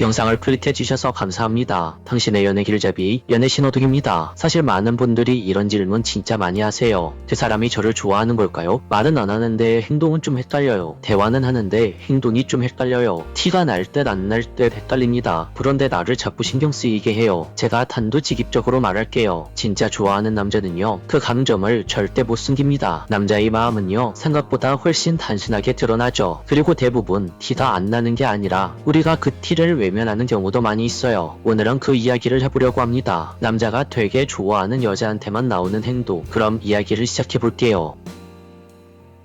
영상을 클릭해주셔서 감사합니다. 당신의 연애 길잡이 연애 신호등입니다. 사실 많은 분들이 이런 질문 진짜 많이 하세요. 그 사람이 저를 좋아하는 걸까요? 말은 안 하는데 행동은 좀 헷갈려요. 대화는 하는데 행동이 좀 헷갈려요. 티가 날 듯 안 날 듯 헷갈립니다. 그런데 나를 자꾸 신경 쓰이게 해요. 제가 단도직입적으로 말할게요. 진짜 좋아하는 남자는요, 그 감정을 절대 못 숨깁니다. 남자의 마음은요, 생각보다 훨씬 단순하게 드러나죠. 그리고 대부분 티가 안 나는 게 아니라 우리가 그 티를 외면하는 경우도 많이 있어요. 오늘은 그 이야기를 해보려고 합니다. 남자가 되게 좋아하는 여자한테만 나오는 행동. 그럼 이야기를 시작해볼게요.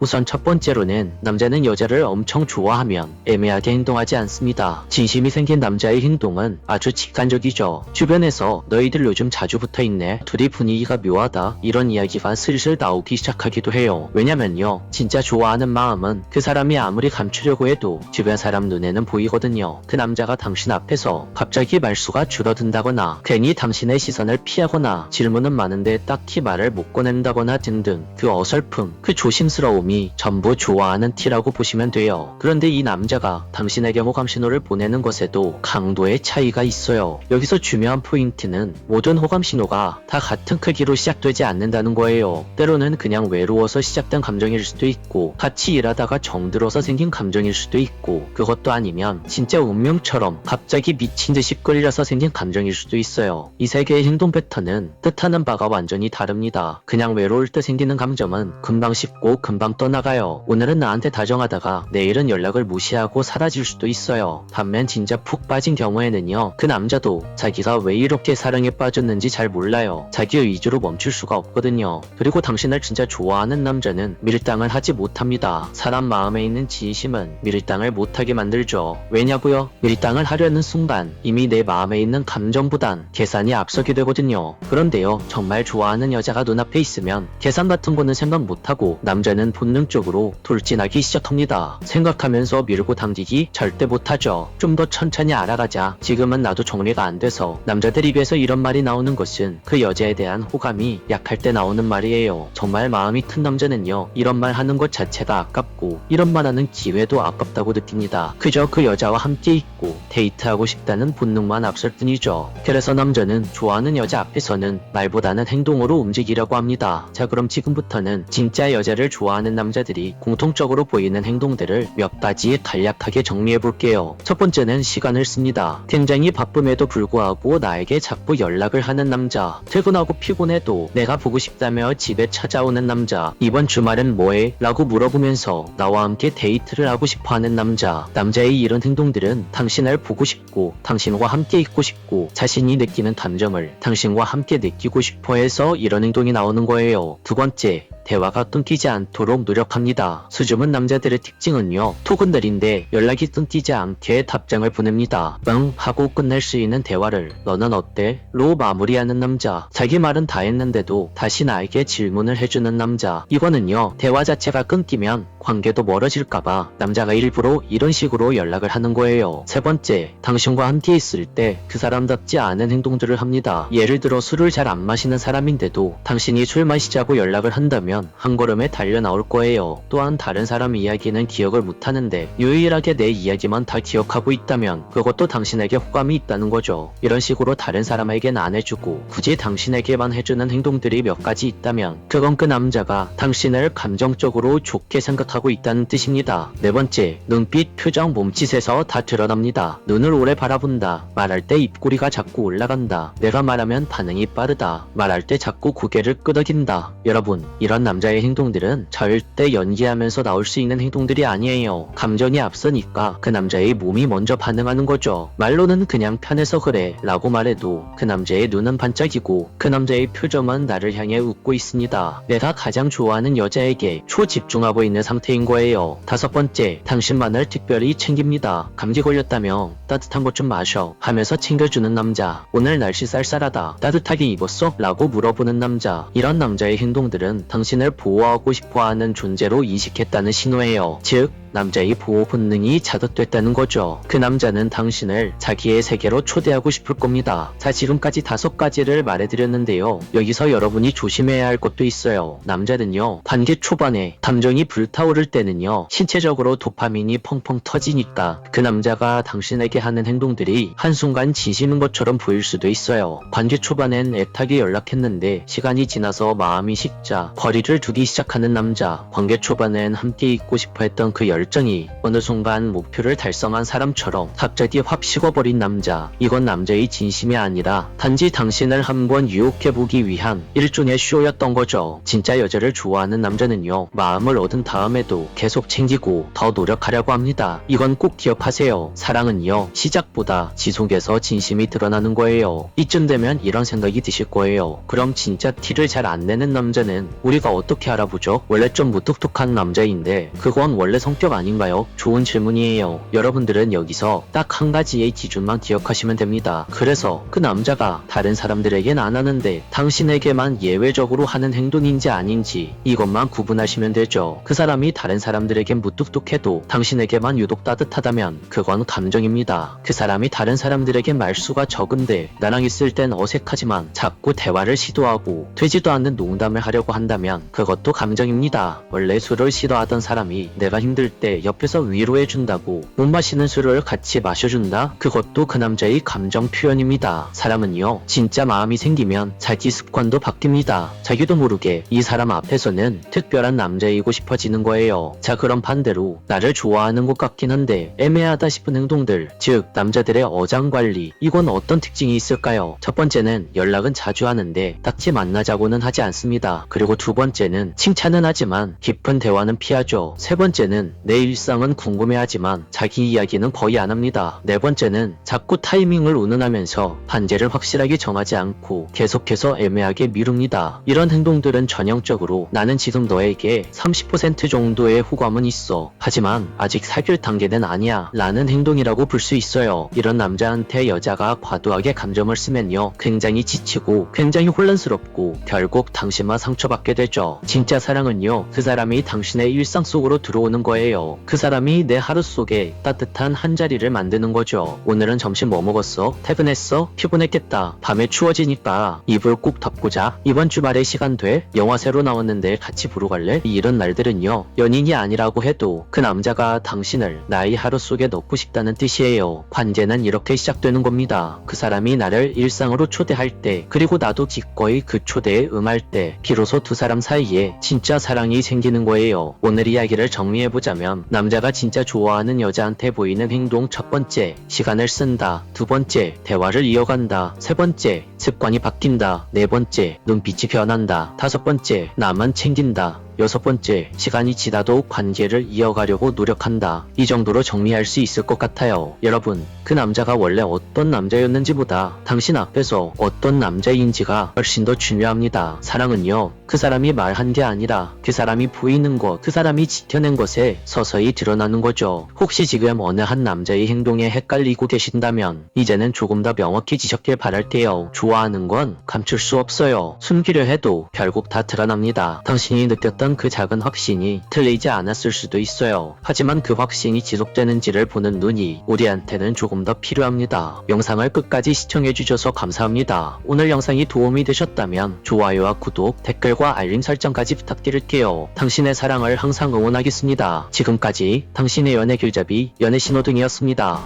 우선 첫 번째로는 남자는 여자를 엄청 좋아하면 애매하게 행동하지 않습니다. 진심이 생긴 남자의 행동은 아주 직관적이죠. 주변에서 너희들 요즘 자주 붙어있네, 둘이 분위기가 묘하다, 이런 이야기가 슬슬 나오기 시작하기도 해요. 왜냐면요, 진짜 좋아하는 마음은 그 사람이 아무리 감추려고 해도 주변 사람 눈에는 보이거든요. 그 남자가 당신 앞에서 갑자기 말수가 줄어든다거나 괜히 당신의 시선을 피하거나 질문은 많은데 딱히 말을 못 꺼낸다거나 등등, 그 어설픔, 그 조심스러움 전부 좋아하는 티라고 보시면 돼요. 그런데 이 남자가 당신에게 호감 신호를 보내는 것에도 강도의 차이가 있어요. 여기서 중요한 포인트는 모든 호감 신호가 다 같은 크기로 시작되지 않는다는 거예요. 때로는 그냥 외로워서 시작된 감정일 수도 있고, 같이 일하다가 정들어서 생긴 감정일 수도 있고, 그것도 아니면 진짜 운명처럼 갑자기 미친 듯이 끌려서 생긴 감정일 수도 있어요. 이 세 개의 행동 패턴은 뜻하는 바가 완전히 다릅니다. 그냥 외로울 때 생기는 감정은 금방 식고 금방 떠나가요. 오늘은 나한테 다정하다가 내일은 연락을 무시하고 사라질 수도 있어요. 반면 진짜 푹 빠진 경우에는요, 그 남자도 자기가 왜 이렇게 사랑에 빠졌는지 잘 몰라요. 자기 의지로 멈출 수가 없거든요. 그리고 당신을 진짜 좋아하는 남자는 밀당을 하지 못합니다. 사람 마음에 있는 진심은 밀당을 못하게 만들죠. 왜냐고요? 밀당을 하려는 순간 이미 내 마음에 있는 감정보단 계산이 앞서게 되거든요. 그런데요, 정말 좋아하는 여자가 눈앞에 있으면 계산 같은 거는 생각 못하고 남자는 본능적으로 돌진하기 시작합니다. 생각하면서 밀고 당기기 절대 못하죠. 좀 더 천천히 알아가자. 지금은 나도 정리가 안 돼서. 남자들 입에서 이런 말이 나오는 것은 그 여자에 대한 호감이 약할 때 나오는 말이에요. 정말 마음이 큰 남자는요, 이런 말 하는 것 자체가 아깝고 이런 말 하는 기회도 아깝다고 느낍니다. 그저 그 여자와 함께 있고 데이트하고 싶다는 본능만 앞설 뿐이죠. 그래서 남자는 좋아하는 여자 앞에서는 말보다는 행동으로 움직이려고 합니다. 자, 그럼 지금부터는 진짜 여자를 좋아하는 남자들이 공통적으로 보이는 행동들을 몇 가지 간략하게 정리해볼게요. 첫 번째는 시간을 씁니다. 굉장히 바쁨에도 불구하고 나에게 자꾸 연락을 하는 남자. 퇴근하고 피곤해도 내가 보고 싶다며 집에 찾아오는 남자. 이번 주말엔 뭐해? 라고 물어보면서 나와 함께 데이트를 하고 싶어하는 남자. 남자의 이런 행동들은 당신을 보고 싶고 당신과 함께 있고 싶고 자신이 느끼는 감정을 당신과 함께 느끼고 싶어 해서 이런 행동이 나오는 거예요. 두 번째, 대화가 끊기지 않도록 노력합니다. 수줍은 남자들의 특징은요, 톡은 느린데 연락이 끊기지 않게 답장을 보냅니다. 응 하고 끝낼 수 있는 대화를 너는 어때? 로 마무리하는 남자. 자기 말은 다 했는데도 다시 나에게 질문을 해주는 남자. 이거는요, 대화 자체가 끊기면 관계도 멀어질까봐 남자가 일부러 이런 식으로 연락을 하는 거예요. 세 번째, 당신과 함께 있을 때 그 사람답지 않은 행동들을 합니다. 예를 들어 술을 잘 안 마시는 사람인데도 당신이 술 마시자고 연락을 한다면 한 걸음에 달려 나올 거예요. 또한 다른 사람 이야기는 기억을 못하는데 유일하게 내 이야기만 다 기억하고 있다면 그것도 당신에게 호감이 있다는 거죠. 이런 식으로 다른 사람에겐 안 해주고 굳이 당신에게만 해주는 행동들이 몇 가지 있다면 그건 그 남자가 당신을 감정적으로 좋게 생각하고 있다는 뜻입니다. 네 번째, 눈빛, 표정, 몸짓에서 다 드러납니다. 눈을 오래 바라본다. 말할 때 입꼬리가 자꾸 올라간다. 내가 말하면 반응이 빠르다. 말할 때 자꾸 고개를 끄덕인다. 여러분, 이런 남자의 행동들은 절대 연기하면서 나올 수 있는 행동들이 아니에요. 감정이 앞서니까 그 남자의 몸이 먼저 반응하는 거죠. 말로는 그냥 편해서 그래 라고 말해도 그 남자의 눈은 반짝이고 그 남자의 표정은 나를 향해 웃고 있습니다. 내가 가장 좋아하는 여자에게 초집중하고 있는 상태인 거예요. 다섯 번째, 당신만을 특별히 챙깁니다. 감기 걸렸다며 따뜻한 것 좀 마셔 하면서 챙겨주는 남자. 오늘 날씨 쌀쌀하다. 따뜻하게 입었어? 라고 물어보는 남자. 이런 남자의 행동들은 당신을 보호하고 싶어하는 존재로 인식했다는 신호예요. 즉, 남자의 보호 본능이 자극됐다는 거죠. 그 남자는 당신을 자기의 세계로 초대하고 싶을 겁니다. 자, 지금까지 5가지를 말해드렸는데요. 여기서 여러분이 조심해야 할 것도 있어요. 남자는요, 관계 초반에 감정이 불타오를 때는요, 신체적으로 도파민이 펑펑 터지니까 그 남자가 당신에게 하는 행동들이 한순간 진심인 것처럼 보일 수도 있어요. 관계 초반엔 애타게 연락했는데 시간이 지나서 마음이 식자 거리를 두기 시작하는 남자. 관계 초반엔 함께 있고 싶어 했던 그 열정이 어느 순간 목표를 달성한 사람처럼 갑자기 확 식어버린 남자. 이건 남자의 진심이 아니라 단지 당신을 한번 유혹해보기 위한 일종의 쇼였던 거죠. 진짜 여자를 좋아하는 남자는요, 마음을 얻은 다음에도 계속 챙기고 더 노력하려고 합니다. 이건 꼭 기억하세요. 사랑은요, 시작보다 지속에서 진심이 드러나는 거예요. 이쯤 되면 이런 생각이 드실 거예요. 그럼 진짜 티를 잘 안 내는 남자는 우리가 어떻게 알아보죠? 원래 좀 무뚝뚝한 남자인데 그건 원래 성격 아닌가요? 좋은 질문이에요. 여러분들은 여기서 딱 한 가지의 기준만 기억하시면 됩니다. 그래서 그 남자가 다른 사람들에겐 안 하는데 당신에게만 예외적으로 하는 행동인지 아닌지 이것만 구분하시면 되죠. 그 사람이 다른 사람들에겐 무뚝뚝해도 당신에게만 유독 따뜻하다면 그건 감정입니다. 그 사람이 다른 사람들에게 말수가 적은데 나랑 있을 땐 어색하지만 자꾸 대화를 시도하고 되지도 않는 농담을 하려고 한다면 그것도 감정입니다. 원래 술을 싫어하던 사람이 내가 힘들 때 옆에서 위로해준다고 못 마시는 술을 같이 마셔준다? 그것도 그 남자의 감정 표현입니다. 사람은요, 진짜 마음이 생기면 자기 습관도 바뀝니다. 자기도 모르게 이 사람 앞에서는 특별한 남자이고 싶어지는 거예요. 자, 그럼 반대로 나를 좋아하는 것 같긴 한데 애매하다 싶은 행동들, 즉 남자들의 어장관리, 이건 어떤 특징이 있을까요? 첫 번째는 연락은 자주 하는데 딱히 만나자고는 하지 않습니다. 그리고 두 번째는 칭찬은 하지만 깊은 대화는 피하죠. 세 번째는 내 일상은 궁금해하지만 자기 이야기는 거의 안 합니다. 네 번째는 자꾸 타이밍을 운운하면서 반제를 확실하게 정하지 않고 계속해서 애매하게 미룹니다. 이런 행동들은 전형적으로 나는 지금 너에게 30% 정도의 호감은 있어. 하지만 아직 사귈 단계는 아니야. 라는 행동이라고 볼 수 있어요. 이런 남자한테 여자가 과도하게 감정을 쓰면요, 굉장히 지치고 굉장히 혼란스럽고 결국 당신만 상처받게 되죠. 진짜 사랑은요, 그 사람이 당신의 일상 속으로 들어오는 거예요. 그 사람이 내 하루 속에 따뜻한 한자리를 만드는 거죠. 오늘은 점심 뭐 먹었어? 퇴근했어? 피곤했겠다. 밤에 추워지니까 이불 꼭 덮고 자. 이번 주말에 시간 돼? 영화 새로 나왔는데 같이 보러 갈래? 이런 날들은요, 연인이 아니라고 해도 그 남자가 당신을 나의 하루 속에 넣고 싶다는 뜻이에요. 관계는 이렇게 시작되는 겁니다. 그 사람이 나를 일상으로 초대할 때, 그리고 나도 기꺼이 그 초대에 응할 때, 비로소 두 사람 사이에 진짜 사랑이 생기는 거예요. 오늘 이야기를 정리해보자면, 남자가 진짜 좋아하는 여자한테 보이는 행동. 첫 번째, 시간을 쓴다. 두 번째, 대화를 이어간다. 세 번째, 습관이 바뀐다. 네 번째, 눈빛이 변한다. 다섯 번째, 나만 챙긴다. 여섯 번째, 시간이 지나도 관계를 이어가려고 노력한다. 이 정도로 정리할 수 있을 것 같아요. 여러분, 그 남자가 원래 어떤 남자였는지보다 당신 앞에서 어떤 남자인지가 훨씬 더 중요합니다. 사랑은요, 그 사람이 말한 게 아니라 그 사람이 보이는 것, 그 사람이 지켜낸 것에 서서히 드러나는 거죠. 혹시 지금 어느 한 남자의 행동에 헷갈리고 계신다면 이제는 조금 더 명확해지셨길 바랄게요. 좋아하는 건 감출 수 없어요. 숨기려 해도 결국 다 드러납니다. 당신이 느꼈던 그 작은 확신이 틀리지 않았을 수도 있어요. 하지만 그 확신이 지속되는지를 보는 눈이 우리한테는 조금 더 필요합니다. 영상을 끝까지 시청해주셔서 감사합니다. 오늘 영상이 도움이 되셨다면 좋아요와 구독, 댓글과 알림 설정까지 부탁드릴게요. 당신의 사랑을 항상 응원하겠습니다. 지금까지 당신의 연애 길잡이 연애신호등이었습니다.